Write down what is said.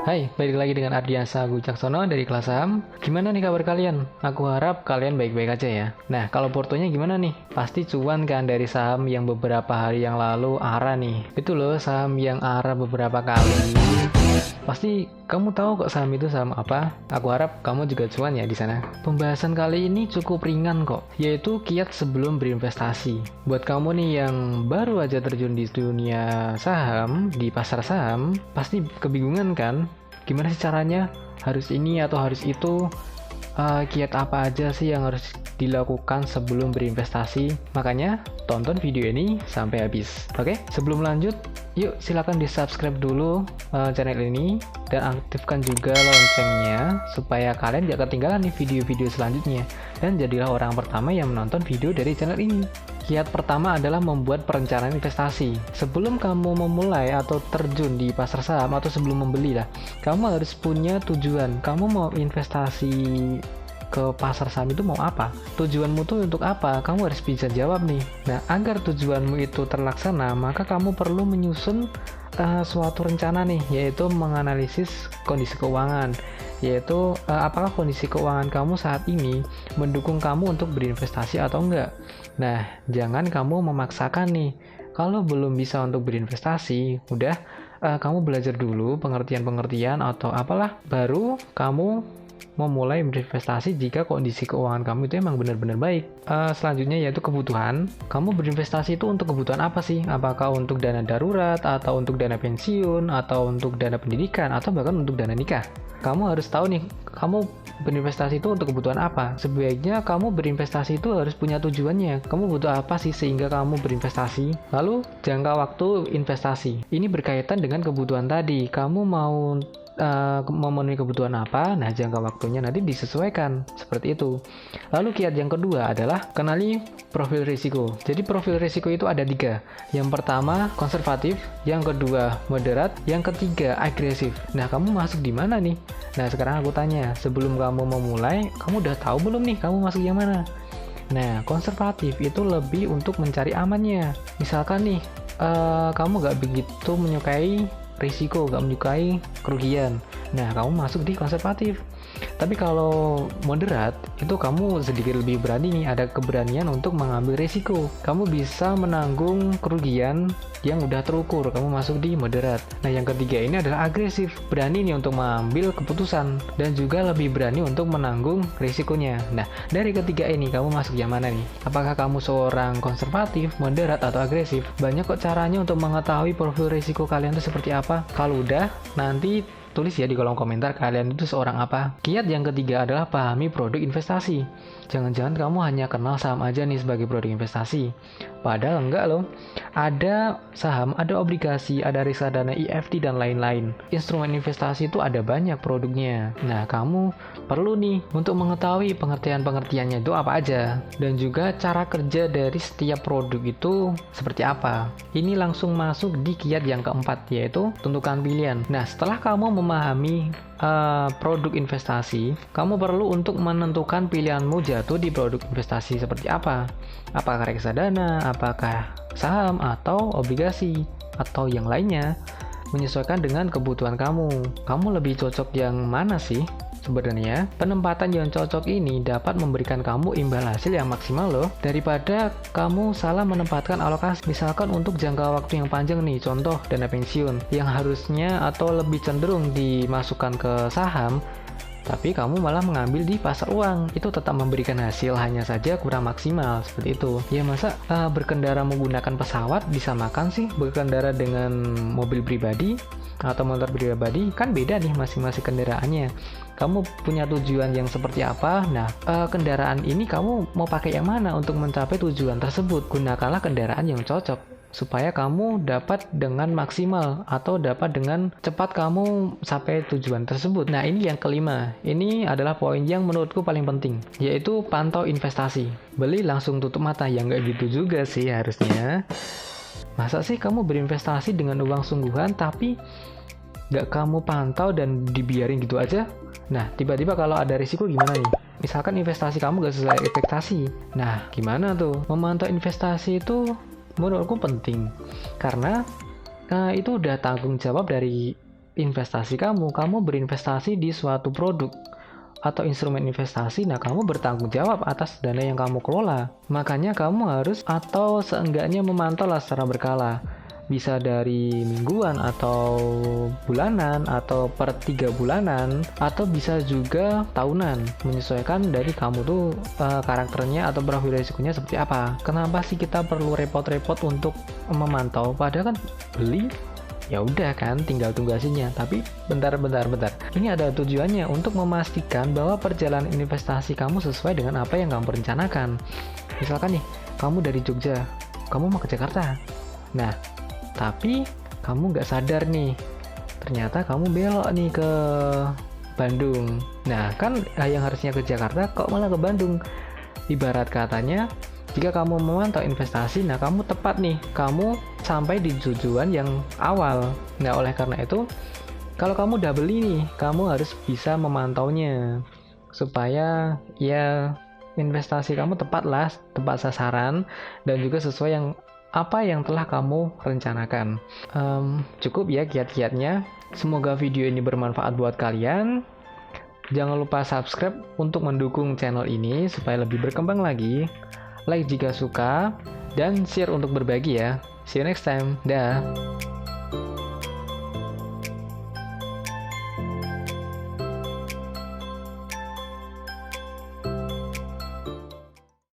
Hai, balik lagi dengan Ardiansa Wicaksono dari kelas saham. Gimana nih kabar kalian? Aku harap kalian baik-baik aja ya. Nah, kalau portonya gimana nih? Pasti cuan kan dari saham yang beberapa hari yang lalu ARA nih. Itu loh saham yang ARA beberapa kali. Pasti kamu tahu kok saham itu saham apa? Aku harap kamu juga cuan ya di sana. Pembahasan kali ini cukup ringan kok, yaitu kiat sebelum berinvestasi. Buat kamu nih yang baru aja terjun di dunia saham, di pasar saham, pasti kebingungan kan? Gimana sih caranya? Harus ini atau harus itu? Kiat apa aja sih yang harus dilakukan sebelum berinvestasi? Makanya tonton video ini sampai habis. Oke, sebelum lanjut, yuk silakan di subscribe dulu channel ini dan aktifkan juga loncengnya supaya kalian gak ketinggalan nih video-video selanjutnya, dan jadilah orang pertama yang menonton video dari channel ini. Kiat pertama adalah membuat perencanaan investasi. Sebelum kamu memulai atau terjun di pasar saham atau sebelum membeli lah, kamu harus punya tujuan. Kamu mau investasi ke pasar saham itu mau apa? Tujuanmu tuh untuk apa? Kamu harus bisa jawab nih. Nah, agar tujuanmu itu terlaksana, maka kamu perlu menyusun suatu rencana nih, yaitu menganalisis kondisi keuangan, yaitu apakah kondisi keuangan kamu saat ini mendukung kamu untuk berinvestasi atau enggak. Nah, jangan kamu memaksakan nih. Kalau belum bisa untuk berinvestasi, udah kamu belajar dulu pengertian-pengertian atau apalah, baru kamu memulai berinvestasi jika kondisi keuangan kamu itu emang benar-benar baik. Selanjutnya yaitu kebutuhan. Kamu berinvestasi itu untuk kebutuhan apa sih? Apakah untuk dana darurat, atau untuk dana pensiun, atau untuk dana pendidikan, atau bahkan untuk dana nikah? Kamu harus tahu nih, kamu berinvestasi itu untuk kebutuhan apa. Sebaiknya kamu berinvestasi itu harus punya tujuannya. Kamu butuh apa sih sehingga kamu berinvestasi? Lalu jangka waktu investasi. Ini berkaitan dengan kebutuhan tadi. Kamu mau memenuhi kebutuhan apa, nah jangka waktunya nanti disesuaikan seperti itu. Lalu kiat yang kedua adalah kenali profil risiko. Jadi profil risiko itu ada 3. Yang pertama konservatif, yang kedua moderat, yang ketiga agresif. Nah, kamu masuk di mana nih? Nah, sekarang aku tanya, sebelum kamu memulai, kamu udah tahu belum nih kamu masuk yang mana? Nah, konservatif itu lebih untuk mencari amannya. Misalkan nih, kamu gak begitu menyukai risiko, gak menyukai kerugian. Nah, kamu masuk di konservatif. Tapi kalau moderat, itu kamu sedikit lebih berani nih, ada keberanian untuk mengambil risiko. Kamu bisa menanggung kerugian yang udah terukur, kamu masuk di moderat. Nah, yang ketiga ini adalah agresif, berani nih untuk mengambil keputusan dan juga lebih berani untuk menanggung risikonya. Nah, dari ketiga ini kamu masuk yang mana nih? Apakah kamu seorang konservatif, moderat, atau agresif? Banyak kok caranya untuk mengetahui profil risiko kalian itu seperti apa. Kalau udah, nanti tulis ya di kolom komentar kalian itu seorang apa. Kiat yang ketiga adalah pahami produk investasi. Jangan-jangan kamu hanya kenal saham aja nih sebagai produk investasi. Padahal enggak loh. Ada saham, ada obligasi, ada reksadana EFT dan lain-lain. Instrumen investasi itu ada banyak produknya. Nah, kamu perlu nih untuk mengetahui pengertian-pengertiannya itu apa aja, dan juga cara kerja dari setiap produk itu seperti apa. Ini langsung masuk di kiat yang keempat, yaitu tentukan pilihan. Nah, setelah kamu memahami produk investasi, kamu perlu untuk menentukan pilihanmu jatuh di produk investasi seperti apa. Apakah reksadana, apakah saham, atau obligasi, atau yang lainnya, menyesuaikan dengan kebutuhan kamu. Kamu lebih cocok yang mana sih? Sebenarnya, penempatan yang cocok ini dapat memberikan kamu imbal hasil yang maksimal loh, daripada kamu salah menempatkan alokasi. Misalkan untuk jangka waktu yang panjang nih, contoh dana pensiun, yang harusnya atau lebih cenderung dimasukkan ke saham, tapi kamu malah mengambil di pasar uang. Itu tetap memberikan hasil, hanya saja kurang maksimal, seperti itu. Ya, masa berkendara menggunakan pesawat disamakan sih berkendara dengan mobil pribadi atau motor pribadi? Kan beda nih masing-masing kendaraannya. Kamu punya tujuan yang seperti apa? Nah, kendaraan ini kamu mau pakai yang mana untuk mencapai tujuan tersebut? Gunakanlah kendaraan yang cocok supaya kamu dapat dengan maksimal atau dapat dengan cepat kamu sampai tujuan tersebut. Nah, ini yang kelima. Ini adalah poin yang menurutku paling penting, yaitu pantau investasi. Beli langsung tutup mata, ya nggak gitu juga sih harusnya. Masa sih kamu berinvestasi dengan uang sungguhan tapi nggak kamu pantau dan dibiarin gitu aja? Nah, tiba-tiba kalau ada risiko gimana nih? Misalkan investasi kamu nggak sesuai ekspektasi. Nah, gimana tuh? Memantau investasi itu menurutku penting, karena itu udah tanggung jawab dari investasi kamu berinvestasi di suatu produk atau instrumen investasi, nah kamu bertanggung jawab atas dana yang kamu kelola. Makanya kamu harus atau seenggaknya memantau lah secara berkala. Bisa dari mingguan atau bulanan atau per 3 bulanan atau bisa juga tahunan, menyesuaikan dari kamu tuh karakternya atau profil risikonya seperti apa. Kenapa sih kita perlu repot-repot untuk memantau, padahal kan beli ya udah kan tinggal tunggu hasilnya. Tapi bentar, ini ada tujuannya untuk memastikan bahwa perjalanan investasi kamu sesuai dengan apa yang kamu rencanakan. Misalkan nih, kamu dari Jogja, kamu mau ke Jakarta, nah tapi kamu nggak sadar nih, ternyata kamu belok nih ke Bandung. Nah kan yang harusnya ke Jakarta kok malah ke Bandung. Ibarat katanya, jika kamu memantau investasi, nah kamu tepat nih, kamu sampai di tujuan yang awal. Nah oleh karena itu, kalau kamu udah beli nih, kamu harus bisa memantaunya supaya ya investasi kamu tepat sasaran dan juga sesuai yang apa yang telah kamu rencanakan. Cukup ya kiat-kiatnya. Semoga video ini bermanfaat buat kalian. Jangan lupa subscribe untuk mendukung channel ini supaya lebih berkembang lagi. Like jika suka, dan share untuk berbagi ya. See you next time. Dah.